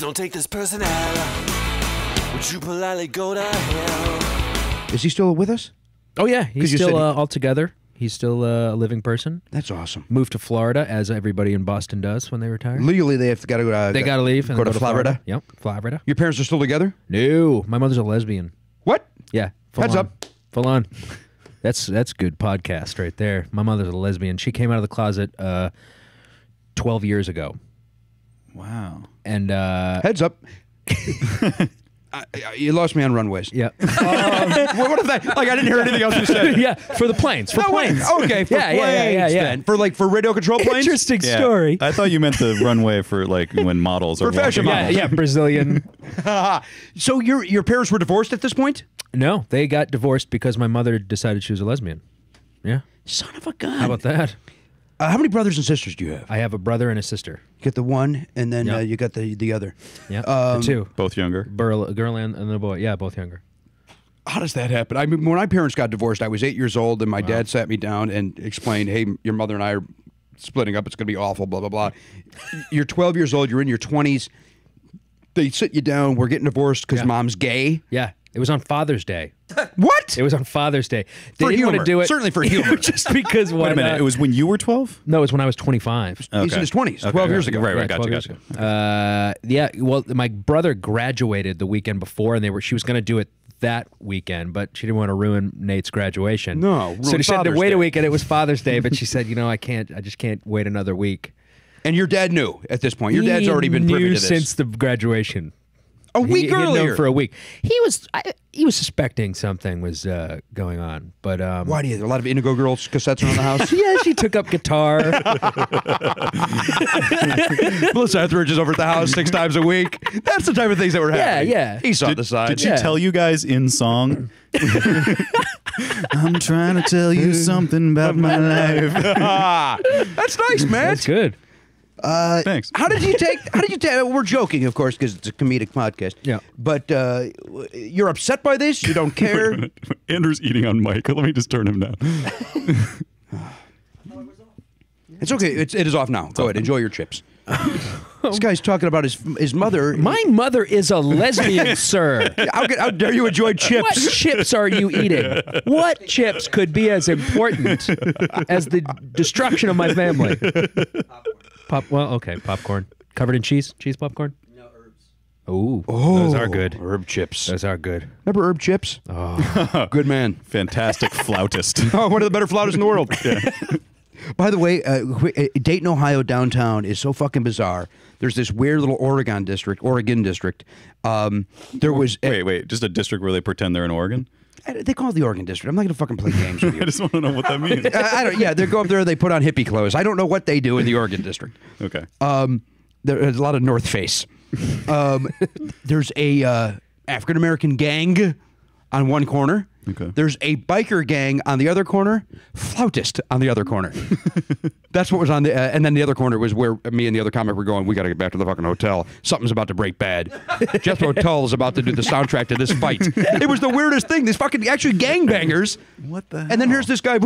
don't take this person out. Would you politely go to hell? Is he still with us? Oh yeah, he's still all together. He's still a living person. That's awesome. Moved to Florida, as everybody in Boston does when they retire. Legally, they have got to go. They got to leave and go to Florida. Yep, Florida. Your parents are still together? No, my mother's a lesbian. What? Yeah. Heads up. Full on. That's good podcast right there. My mother's a lesbian. She came out of the closet 12 years ago. Wow. And heads up. You lost me on runways. Yeah. What if that? Like I didn't hear anything else you said. Yeah, for the planes. For planes. Okay, for planes. Then. For radio control planes. Interesting story. I thought you meant the runway for like when models are fashion walking. models. Yeah, Brazilian. So your parents were divorced at this point? No, they got divorced because my mother decided she was a lesbian. Yeah. Son of a gun. How about that? How many brothers and sisters do you have? I have a brother and a sister. You get the one, and then Yeah. you got the other. Yeah, the two. Both younger? A girl and the boy. Yeah, both younger. How does that happen? I mean, when my parents got divorced, I was 8 years old, and my dad sat me down and explained, hey, your mother and I are splitting up. It's going to be awful, blah, blah, blah. You're 12 years old. You're in your 20s. They sit you down. We're getting divorced because mom's gay. Yeah. It was on Father's Day. What? It was on Father's Day. They For didn't want humor. to do it. Certainly for humor. Just because why Wait a minute. not? It was when you were 12? No, it was when I was 25. He's in his 20s, 12 years ago. Right, Yeah, gotcha, 12 years gotcha. ago. Yeah, well, my brother graduated the weekend before, and she was going to do it that weekend, but she didn't want to ruin Nate's graduation. No, so ruin she said to Father's wait Day. a week, and it was Father's Day, but she said, I just can't wait another week. And your dad knew at this point. Your dad's already been privy to this. Since the graduation. A week He had known earlier. for a week. He was suspecting something was going on, but Why do you? A lot of Indigo Girls cassettes around the house. yeah, she took up guitar. Melissa Etheridge is over at the house 6 times a week. That's the type of things that were happening. yeah. He saw the signs. Did she tell you guys in song? I'm trying to tell you something about my life. That's nice, man. That's good. Thanks. How did you take? We're joking, of course, because it's a comedic podcast. Yeah. But you're upset by this? You don't care? Andrew's eating on mic. Let me just turn him down. It's okay. It is off now. Go ahead. Enjoy your chips. This guy's talking about his mother. My mother is a lesbian, sir. How dare you enjoy chips? What chips are you eating? What chips could be as important as the destruction of my family? Popcorn. Covered in cheese? Cheese popcorn? No, herbs. Ooh, those are good. Herb chips. Those are good. Remember herb chips? Oh. Good man. Fantastic flautist. Oh, one of the better flautists in the world. By the way, Dayton, Ohio downtown is so fucking bizarre. There's this weird little Oregon district. There was... Wait. Just a district where they pretend they're in Oregon? They call it the Oregon District. I'm not going to fucking play games with you. I just want to know what that means. I don't. Yeah, they go up there. They put on hippie clothes. I don't know what they do in the Oregon District. Okay. There's a lot of North Face. There's a African American gang on one corner. Okay. There's a biker gang on the other corner. Flautist on the other corner. That's what was on the. And then the other corner was where me and the other comic were going. We got to get back to the fucking hotel. Something's about to break bad. Jethro Tull is about to do the soundtrack to this fight. It was the weirdest thing. These fucking actually gangbangers. What the hell? And then here's this guy.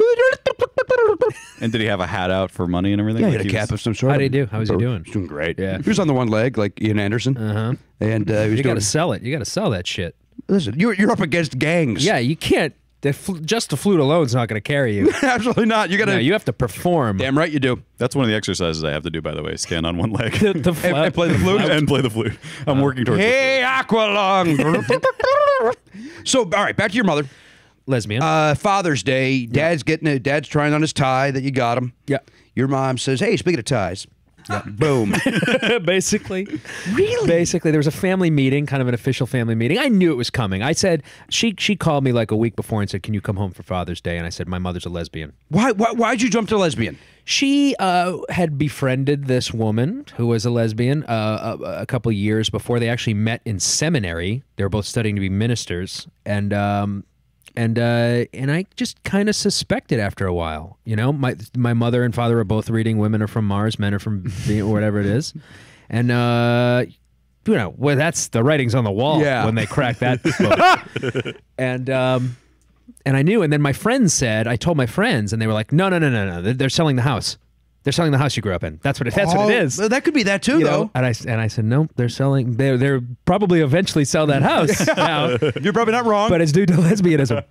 And did he have a hat out for money and everything? Yeah, he Like had a cap of some sort. How'd he do? How was he doing? He's doing great. Yeah. He was on the one leg, like Ian Anderson. Uh-huh. And he was You got doing. to sell it. You got to sell that shit. Listen, you're up against gangs. Yeah, you can't. Just the flute alone's not going to carry you. Absolutely not. You got to. No, you have to perform. Damn right you do. That's one of the exercises I have to do, by the way. Stand on one leg. The And play the flute. and play the flute. I'm working towards Hey, Aqualung. So, all right, back to your mother. lesbian. Father's Day. Dad's trying on his tie that you got him. Yeah. Your mom says, "Hey, speaking of ties." Yeah. Boom. Basically. Really? Basically, there was a family meeting, kind of an official family meeting. I knew it was coming. I said, she called me like a week before and said, "Can you come home for Father's Day?" And I said, "My mother's a lesbian." Why'd you jump to lesbian? She had befriended this woman who was a lesbian a couple years before they actually met in seminary. They were both studying to be ministers, and I just kind of suspected after a while. You know, my mother and father are both reading "Women Are From Mars, Men Are From or whatever it is," and you know, well, that's the writing's on the wall when they crack that book. And I knew, and then my friends said, I told my friends, and they were like, no, they're selling the house. They're selling the house you grew up in. That's what it is. That could be that too, You though. know? And I said, no, they're selling. They're probably eventually sell that house now. You're probably not wrong. But it's due to lesbianism.